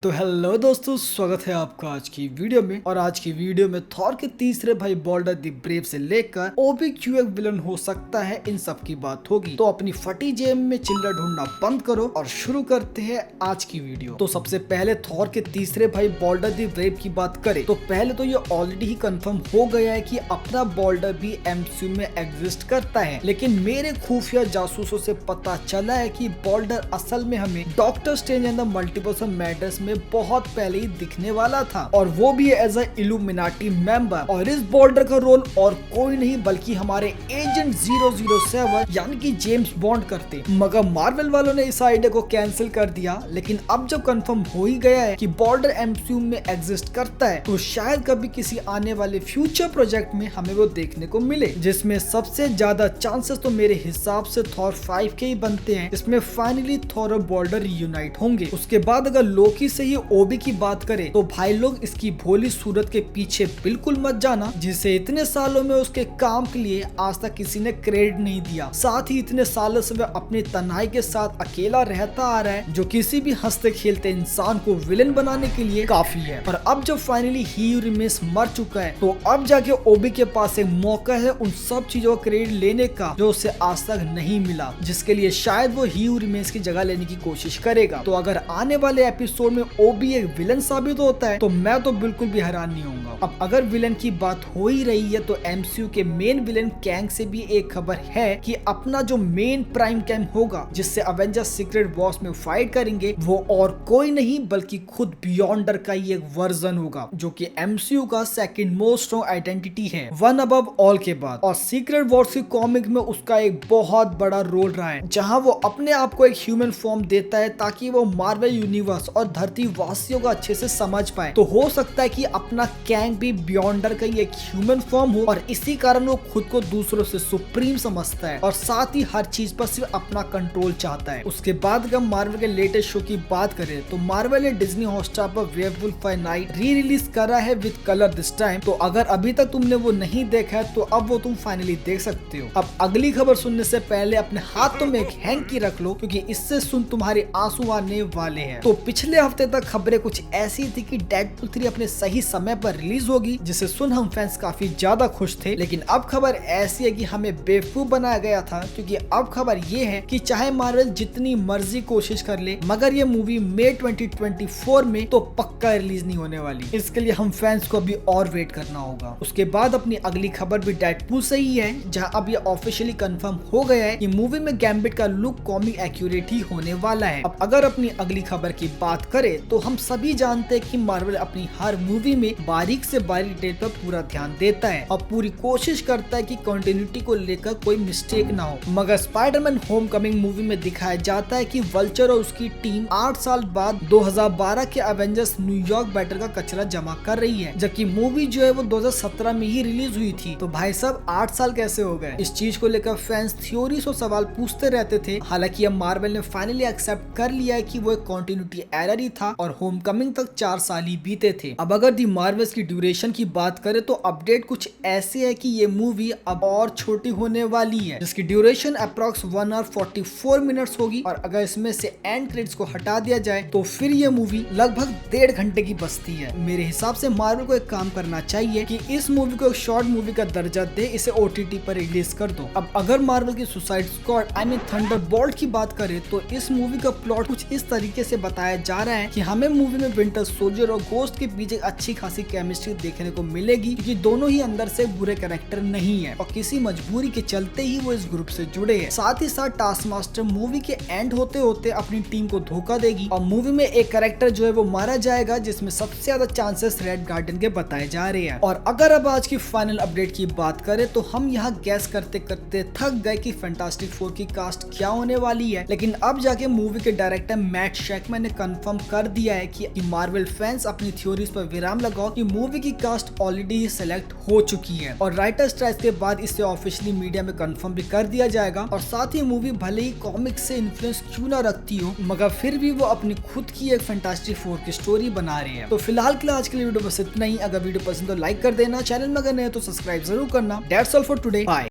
तो हेलो दोस्तों, स्वागत है आपका आज की वीडियो में। और आज की वीडियो में थॉर के तीसरे भाई बॉल्डर द ब्रेव से लेकर ओबी क्यों एक विलन हो सकता है, इन सब की बात होगी। तो अपनी फटी जेब में चिल्ला ढूंढना बंद करो और शुरू करते हैं आज की वीडियो। तो सबसे पहले थॉर के तीसरे भाई बॉल्डर द ब्रेव की बात करें तो पहले तो ये ऑलरेडी ही कंफर्म हो गया है कि अपना बॉल्डर भी एमसीयू में एग्जिस्ट करता है, लेकिन मेरे खुफिया जासूसों से पता चला है कि बॉल्डर असल में हमें doctor strange and the multiverse of madness में बहुत पहले ही दिखने वाला था, और वो भी एज अ इल्यूमिनाटी मेंबर। और इस बॉल्डर का रोल और कोई नहीं बल्कि हमारे एजेंट 007 यानी कि जेम्स बॉन्ड करते। मगर मार्वल वालों ने इस आइडिया को कैंसिल कर दिया। लेकिन अब जब कंफर्म हो ही गया है कि बॉल्डर एमसीयू में एग्जिस्ट करता है, तो शायद कभी किसी आने वाले फ्यूचर प्रोजेक्ट में हमें वो देखने को मिले, जिसमें सबसे ज्यादा चांसेस तो मेरे हिसाब से थॉर 5 के ही बनते हैं, जिसमें फाइनली थॉर और बॉल्डर रीयूनाइट होंगे। उसके बाद अगर लोकी से ही ओबी की बात करें तो भाई लोग इसकी भोली सूरत के पीछे बिल्कुल मत जाना, जिसे इतने सालों में उसके काम के लिए आज तक किसी ने क्रेडिट नहीं दिया। साथ ही इतने सालों से वह अपनी तन्हाई के साथ अकेला रहता आ रहा है, जो किसी भी हंसते खेलते इंसान को विलेन बनाने के लिए काफी है। और अब जब फाइनली ही रिमेस मर चुका है, तो अब जाके ओबी के पास एक मौका है उन सब चीजों का क्रेडिट लेने का जो उसे आज तक नहीं मिला, जिसके लिए शायद वो ही रिमेस की जगह लेने की कोशिश करेगा। तो अगर आने वाले एपिसोड में ओबी एक विलन साबित होता है तो मैं तो बिल्कुल भी हैरान नहीं होऊंगा। अब अगर विलन की बात हो ही रही है तो एमसीयू के मेन विलन कैंग से भी एक खबर है कि अपना जो मेन प्राइम कैम होगा, जिससे अवेंजर्स सीक्रेट वॉर्स में फाइट करेंगे, वो और कोई नहीं बल्कि खुद बियॉन्डर का ही एक वर्जन होगा, जो कि एमसीयू का सेकंड मोस्ट स्ट्रॉन्ग आइडेंटिटी है, वन अबव ऑल के बाद। और सीक्रेट वॉर्स की कॉमिक में उसका एक बहुत बड़ा रोल रहा है, जहां वो अपने आप को एक ह्यूमन फॉर्म देता है ताकि वो मार्वल यूनिवर्स और धरती वासियों को अच्छे से समझ पाए। तो हो सकता है कि अपना कैंग भी बियॉन्डर का ही एक ह्यूमन फॉर्म हो, और इसी कारण वो खुद को दूसरों से सुप्रीम समझता है और साथ ही हर चीज पर सिर्फ अपना कंट्रोल चाहता है। उसके बाद अगर मार्वल के लेटेस्ट शो की बात करें तो मार्वल ने डिज्नी हॉटस्टार पर werewolf by night re release करा है विद कलर दिस टाइम। तो अगर अभी तक तुमने वो नहीं देखा है तो अब वो तुम फाइनली देख सकते हो। अब अगली खबर सुनने से पहले अपने हाथों में एक हैंकी रख लो, क्योंकि इससे सुन तुम्हारे आंसू आने वाले हैं। तो पिछले हफ्ते तक खबरें कुछ ऐसी थी कि डेडपूल 3 अपने सही समय पर रिलीज होगी, जिसे सुन हम फैंस काफी ज्यादा खुश थे। लेकिन अब खबर ऐसी है कि हमें बेवकूफ बनाया गया था, क्योंकि अब खबर ये है कि चाहे मार्वल जितनी मर्जी कोशिश कर ले, मगर ये मूवी मई 2024 में तो पक्का रिलीज नहीं होने वाली। इसके लिए हम फैंस को अभी और वेट करना होगा। उसके बाद अपनी अगली खबर भी डेडपूल से ही है, जहां अब ये ऑफिशियली कंफर्म हो गया है कि मूवी में गैम्बिट का लुक कॉमिक एक्यूरेट ही होने वाला है। अब अगर अपनी अगली खबर की बात करें तो हम सभी जानते हैं कि मार्वल अपनी हर मूवी में बारीक से बारीक डिटेल पर पूरा ध्यान देता है और पूरी कोशिश करता है कि कंटिन्यूटी को लेकर कोई मिस्टेक ना हो। मगर स्पाइडरमैन होमकमिंग मूवी में दिखाया जाता है कि वल्चर और उसकी टीम 8 साल बाद 2012 के एवेंजर्स न्यूयॉर्क बैटल का कचरा जमा कर रही है, जबकि मूवी जो है वो 2017 में ही रिलीज हुई थी। तो भाई साहब 8 साल कैसे हो गए? इस चीज को लेकर फैंस थ्योरीज और सवाल पूछते रहते थे। हालांकि अब मार्वल ने फाइनली एक्सेप्ट कर लिया है कि वो एक कंटिन्यूटी एरर ही था और होमकमिंग तक 4 साल ही बीते थे। अब अगर दी मार्वल्स की ड्यूरेशन की बात करें तो अपडेट कुछ ऐसे है कि ये मूवी अब और छोटी होने वाली है, जिसकी ड्यूरेशन अप्रॉक्स 1 और 44 मिनट्स होगी। और अगर इसमें से एंड क्रेडिट्स को हटा दिया जाए तो फिर ये मूवी लगभग 1.5 घंटे की बचती है। मेरे हिसाब से मार्वल को एक काम करना चाहिए कि इस मूवी को एक शॉर्ट मूवी का दर्जा दे, इसे ओटीटी पर रिलीज कर दो। अब अगर मार्वल की सुसाइड स्क्वाड थंडरबोल्ट की बात करें तो इस मूवी का प्लॉट कुछ इस तरीके से बताया जा रहा है कि हमें मूवी में विंटर सोल्जर और गोस्ट के बीच एक अच्छी खासी केमिस्ट्री देखने को मिलेगी, क्योंकि दोनों ही अंदर से बुरे कैरेक्टर नहीं है और किसी मजबूरी के चलते ही वो इस ग्रुप से जुड़े हैं। साथ ही साथ टास्क मास्टर मूवी के एंड होते होते अपनी टीम को धोखा देगी और मूवी में एक कैरेक्टर जो है वो मारा जाएगा, जिसमें सबसे ज्यादा चांसेस रेड गार्डियन के बताए जा रहे हैं। और अगर अब आज की फाइनल अपडेट की बात करें तो हम यहाँ गैस करते करते थक गए कि फैंटास्टिक फोर की कास्ट क्या होने वाली है। लेकिन अब जाके मूवी के डायरेक्टर मैट शैकमैन ने कंफर्म कर दिया है कि मार्वल फैंस अपनी थ्योरीज पर विराम लगाओ कि मूवी की कास्ट ऑलरेडी सिलेक्ट हो चुकी है और राइटर स्ट्राइक के बाद इसे ऑफिशियली मीडिया में कंफर्म भी कर दिया जाएगा। और साथ ही मूवी भले ही कॉमिक्स से इन्फ्लुएंस क्यों ना रखती हो, मगर फिर भी वो अपनी खुद की एक फैंटास्टिक फोर की स्टोरी बना रहे हैं। तो फिलहाल के लिए आज के लिए वीडियो बस इतना ही। अगर वीडियो पसंद तो लाइक कर देना, चैनल में अगर नए तो सब्सक्राइब जरूर करना। That's all for today, bye.